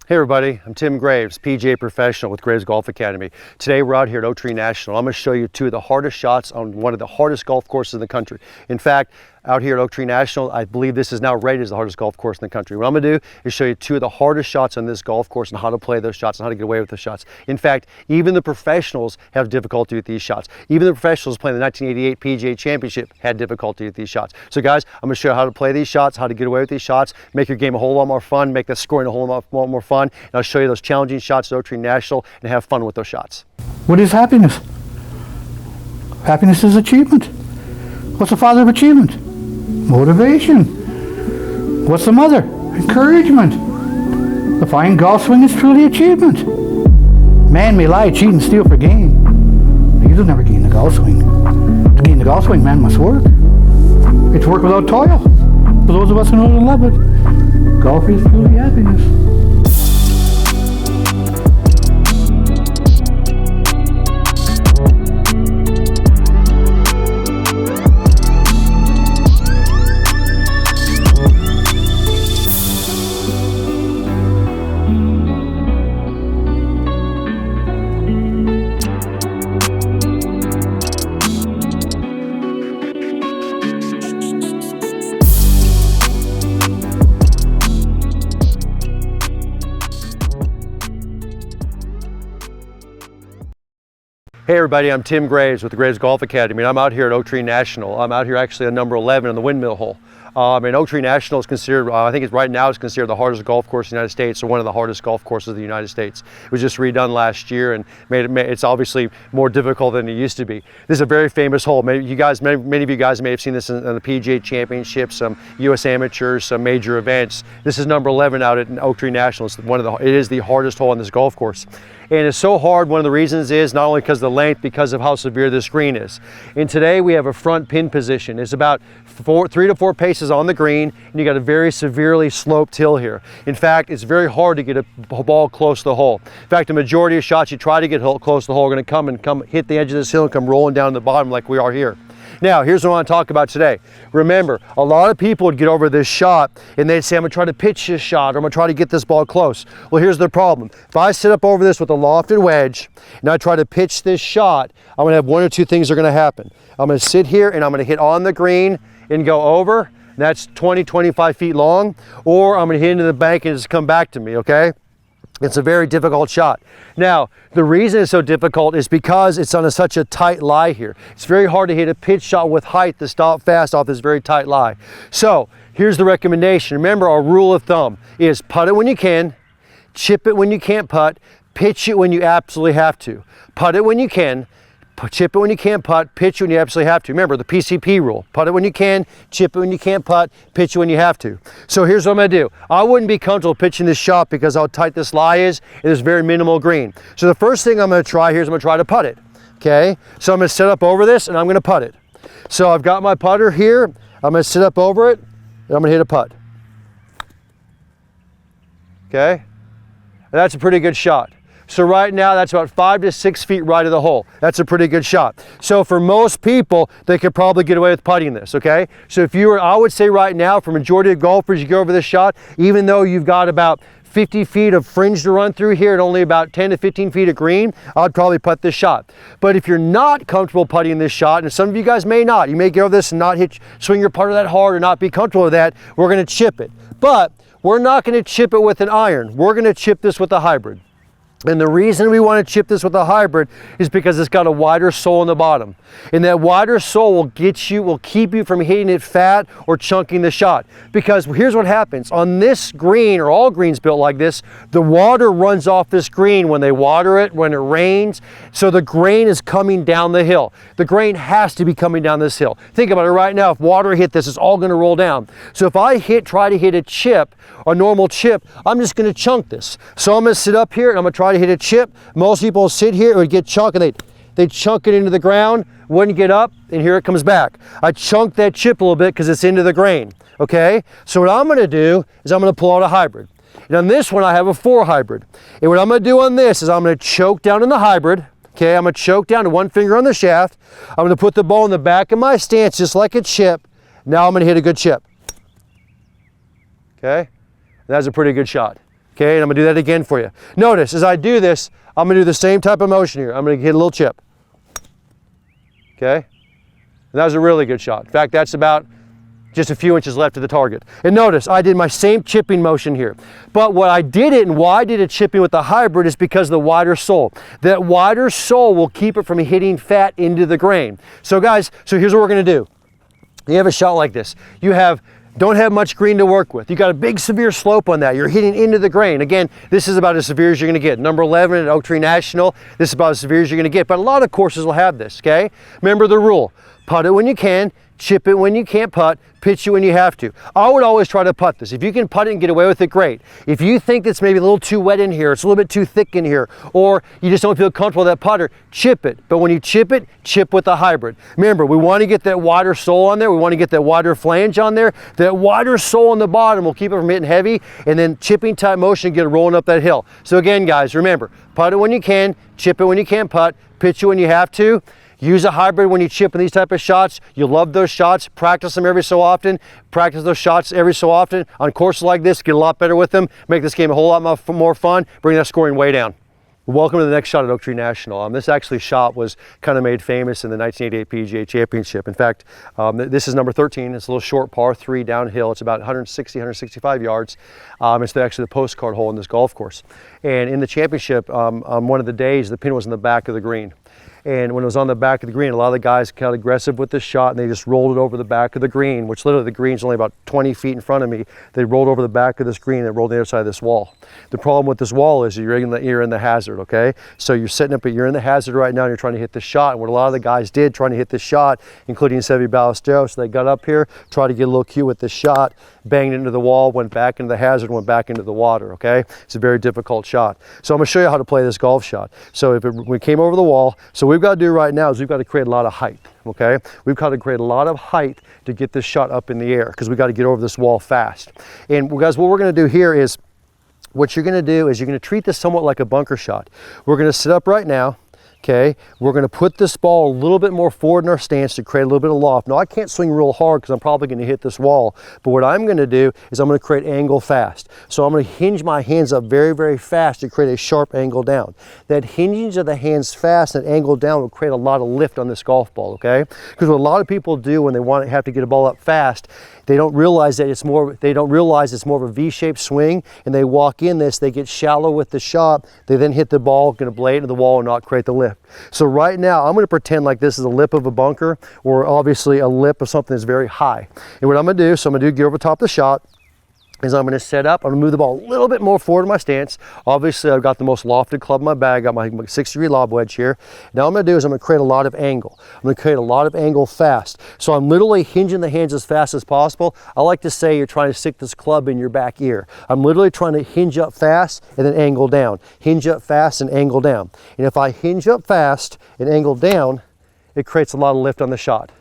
Hey everybody, I'm Tim Graves, PGA professional with Graves Golf Academy. Today we're out here at Oak Tree National. I'm going to show you two of the hardest shots on one of the hardest golf courses in the country. In fact, out here at Oak Tree National, I believe this is now rated as the hardest golf course in the country. What I'm going to do is show you two of the hardest shots on this golf course and how to play those shots and how to get away with the shots. In fact, even the professionals have difficulty with these shots. Even the professionals playing the 1988 PGA Championship had difficulty with these shots. So guys, I'm going to show you how to play these shots, how to get away with these shots, make your game a whole lot more fun, make the scoring a whole lot more fun, and I'll show you those challenging shots at Oak Tree National and have fun with those shots. What is happiness? Happiness is achievement. What's the father of achievement? Motivation. What's the mother? Encouragement. The fine golf swing is truly achievement. Man may lie, cheat, and steal for gain. But he'll never gain the golf swing. To gain the golf swing, man must work. It's work without toil. For those of us who know and love it, golf is truly happiness. Hey everybody, I'm Tim Graves with the Graves Golf Academy, and I'm out here at Oak Tree National. I'm out here actually on number 11 on the windmill hole. And Oak Tree National is considered, I think right now it's considered the hardest golf course in the United States, or one of the hardest golf courses in the United States. It was just redone last year and it's obviously more difficult than it used to be. This is a very famous hole. Many of you guys may have seen this in the PGA Championship, some US amateurs, some major events. This is number 11 out at Oak Tree National. It is the hardest hole on this golf course. And it's so hard, one of the reasons is not only because of the length, because of how severe this green is. And today we have a front pin position. It's about 3 to 4 paces on the green, and you got a very severely sloped hill here. In fact, it's very hard to get a ball close to the hole. In fact, the majority of shots you try to get close to the hole are going to come hit the edge of this hill and come rolling down to the bottom like we are here. Now, here's what I want to talk about today. Remember, a lot of people would get over this shot and they'd say, I'm going to try to pitch this shot, or I'm going to try to get this ball close. Well, here's the problem. If I sit up over this with a lofted wedge and I try to pitch this shot, I'm going to have one or two things are going to happen. I'm going to sit here and I'm going to hit on the green and go over. That's 20, 25 feet long, or I'm going to hit into the bank and just come back to me, okay? It's a very difficult shot. Now, the reason it's so difficult is because it's on such a tight lie here. It's very hard to hit a pitch shot with height to stop fast off this very tight lie. So, here's the recommendation. Remember, our rule of thumb is putt it when you can, chip it when you can't putt, pitch it when you absolutely have to. Putt it when you can, chip it when you can't putt, pitch it when you absolutely have to. Remember the PCP rule. Putt it when you can, chip it when you can't putt, pitch it when you have to. So here's what I'm going to do. I wouldn't be comfortable pitching this shot because how tight this lie is. It is very minimal green. So the first thing I'm going to try here is I'm going to try to putt it. Okay? So I'm going to sit up over this and I'm going to putt it. So I've got my putter here. I'm going to sit up over it and I'm going to hit a putt. Okay? And that's a pretty good shot. So right now, that's about 5 to 6 feet right of the hole. That's a pretty good shot. So for most people, they could probably get away with putting this, okay? So if you were, I would say right now, for majority of golfers, you go over this shot, even though you've got about 50 feet of fringe to run through here and only about 10 to 15 feet of green, I'd probably putt this shot. But if you're not comfortable putting this shot, and some of you guys may not, you may get over this and not swing your putter that hard or not be comfortable with that, we're gonna chip it. But we're not gonna chip it with an iron. We're gonna chip this with a hybrid. And the reason we want to chip this with a hybrid is because it's got a wider sole in the bottom. And that wider sole will keep you from hitting it fat or chunking the shot. Because here's what happens. On this green, or all greens built like this, the water runs off this green when they water it, when it rains. So the grain is coming down the hill. The grain has to be coming down this hill. Think about it right now. If water hit this, it's all going to roll down. So if I try to hit a chip, a normal chip, I'm just going to chunk this. So I'm going to sit up here and I'm going to try to hit a chip. Most people sit here, it would get chunk, and they'd chunk it into the ground, wouldn't get up, and here it comes back. I chunked that chip a little bit because it's into the grain, okay? So what I'm going to do is I'm going to pull out a hybrid. And on this one, I have a 4 hybrid. And what I'm going to do on this is I'm going to choke down in the hybrid, okay? I'm going to choke down to 1 finger on the shaft. I'm going to put the ball in the back of my stance just like a chip. Now I'm going to hit a good chip, okay? That's a pretty good shot. Okay, and I'm gonna do that again for you. Notice, as I do this, I'm gonna do the same type of motion here. I'm gonna hit a little chip. Okay, and that was a really good shot. In fact, that's about just a few inches left of the target. And notice, I did my same chipping motion here. But what I did it, and why I did it chipping with the hybrid, is because of the wider sole. That wider sole will keep it from hitting fat into the grain. So guys, so here's what we're gonna do. You have a shot like this. You don't have much green to work with. You got a big severe slope on that. You're hitting into the grain. Again, this is about as severe as you're gonna get. Number 11 at Oak Tree National, this is about as severe as you're gonna get. But a lot of courses will have this, okay? Remember the rule. Putt it when you can, chip it when you can't putt, pitch it when you have to. I would always try to putt this. If you can putt it and get away with it, great. If you think it's maybe a little too wet in here, it's a little bit too thick in here, or you just don't feel comfortable with that putter, chip it. But when you chip it, chip with the hybrid. Remember, we want to get that wider sole on there. We want to get that wider flange on there. That wider sole on the bottom will keep it from hitting heavy, and then chipping type motion, get it rolling up that hill. So again, guys, remember, putt it when you can, chip it when you can't putt, pitch it when you have to. Use a hybrid when you chip in these type of shots. You love those shots. Practice them every so often. Practice those shots every so often. On courses like this, get a lot better with them. Make this game a whole lot more fun. Bring that scoring way down. Welcome to the next shot at Oak Tree National. This actually shot was kind of made famous in the 1988 PGA Championship. In fact, this is number 13. It's a little short par 3 downhill. It's about 160, 165 yards. It's actually the postcard hole in this golf course. And in the championship, on one of the days, the pin was in the back of the green. And when it was on the back of the green, a lot of the guys got aggressive with this shot, and they just rolled it over the back of the green, which literally the green's only about 20 feet in front of me. They rolled over the back of this green and rolled the other side of this wall. The problem with this wall is you're in the hazard, okay? So you're sitting up, but you're in the hazard right now, and you're trying to hit the shot. And what a lot of the guys did trying to hit this shot, including Seve Ballesteros, so they got up here, tried to get a little cute with this shot, banged into the wall, went back into the hazard, went back into the water, okay? It's a very difficult shot. So I'm gonna show you how to play this golf shot. So we came over the wall, so we've got to do right now is we've got to create a lot of height, okay? We've got to create a lot of height to get this shot up in the air because we've got to get over this wall fast. And guys, what we're going to do here is, what you're going to do is you're going to treat this somewhat like a bunker shot. We're going to sit up right now. Okay, we're going to put this ball a little bit more forward in our stance to create a little bit of loft. Now I can't swing real hard because I'm probably going to hit this wall, but what I'm going to do is I'm going to create angle fast. So I'm going to hinge my hands up very, very fast to create a sharp angle down. That hinging of the hands fast and angle down will create a lot of lift on this golf ball, okay? Because what a lot of people do when they have to get a ball up fast, they don't realize that it's more of a V-shaped swing, and they walk in this, they get shallow with the shot, they then hit the ball, going to blade into the wall and not create the lift. So right now, I'm going to pretend like this is a lip of a bunker, or obviously a lip of something that's very high. And what I'm going to do, so I'm going to get over top of the shot, is I'm going to set up, I'm going to move the ball a little bit more forward in my stance. Obviously, I've got the most lofted club in my bag, got my 6-degree lob wedge here. Now what I'm going to do is I'm going to create a lot of angle. I'm going to create a lot of angle fast. So I'm literally hinging the hands as fast as possible. I like to say you're trying to stick this club in your back ear. I'm literally trying to hinge up fast and then angle down. Hinge up fast and angle down. And if I hinge up fast and angle down, it creates a lot of lift on the shot.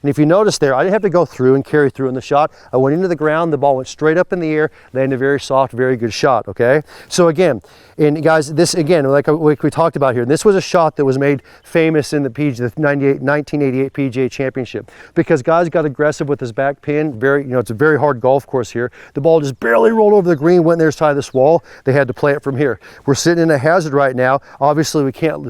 And if you notice there, I didn't have to go through and carry through in the shot. I went into the ground, the ball went straight up in the air, landed a very soft, very good shot, okay? So again, and guys, this again, like we talked about here, this was a shot that was made famous in the 1988 PGA Championship because guys got aggressive with his back pin. It's a very hard golf course here. The ball just barely rolled over the green, went their side of this wall. They had to play it from here. We're sitting in a hazard right now. Obviously, we can't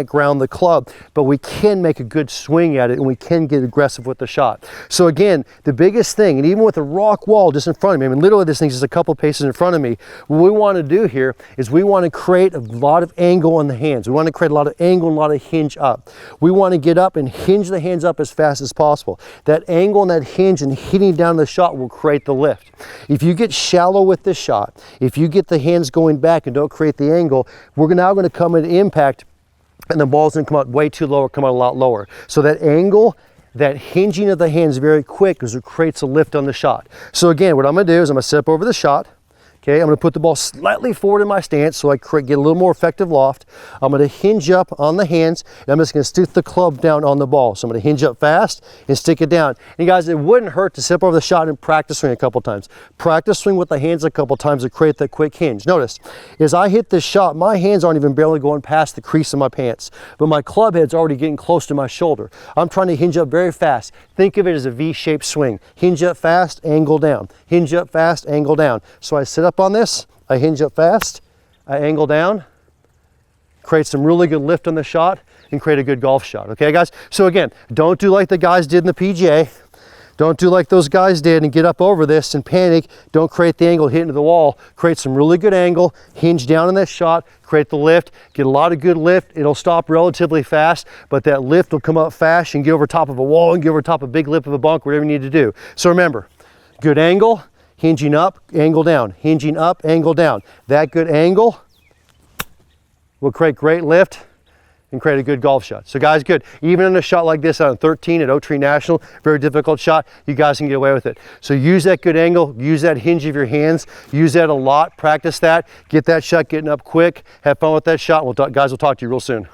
ground the club, but we can make a good swing at it, and we can get aggressive with the shot. So again, the biggest thing, and even with a rock wall just in front of me, I mean literally this thing's just a couple paces in front of me, what we want to do here is we want to create a lot of angle on the hands. We want to create a lot of angle and a lot of hinge up. We want to get up and hinge the hands up as fast as possible. That angle and that hinge and hitting down the shot will create the lift. If you get shallow with this shot, if you get the hands going back and don't create the angle, we're now going to come into impact and the ball's going to come out way too low or come out a lot lower. So that angle, that hinging of the hands very quick because it creates a lift on the shot. So again, what I'm going to do is I'm going to step over the shot. Okay, I'm going to put the ball slightly forward in my stance so I get a little more effective loft. I'm going to hinge up on the hands, and I'm just going to stick the club down on the ball. So I'm going to hinge up fast and stick it down. And guys, it wouldn't hurt to step over the shot and practice swing a couple times. Practice swing with the hands a couple times to create that quick hinge. Notice, as I hit this shot, my hands aren't even barely going past the crease of my pants, but my club head's already getting close to my shoulder. I'm trying to hinge up very fast. Think of it as a V-shaped swing. Hinge up fast, angle down. Hinge up fast, angle down. So I sit up on this, I hinge up fast, I angle down, create some really good lift on the shot, and create a good golf shot, okay guys? So again, don't do like the guys did in the PGA. Don't do like those guys did and get up over this and panic. Don't create the angle, hit into the wall. Create some really good angle, hinge down on that shot, create the lift, get a lot of good lift. It'll stop relatively fast, but that lift will come up fast and get over top of a wall and get over top of a big lip of a bunk, whatever you need to do. So remember, good angle, hinging up, angle down, hinging up, angle down. That good angle will create great lift and create a good golf shot. So guys, good. Even in a shot like this on 13 at Oak Tree National, very difficult shot, you guys can get away with it. So use that good angle, use that hinge of your hands, use that a lot, practice that, get that shot getting up quick, have fun with that shot. Guys, we'll talk to you real soon.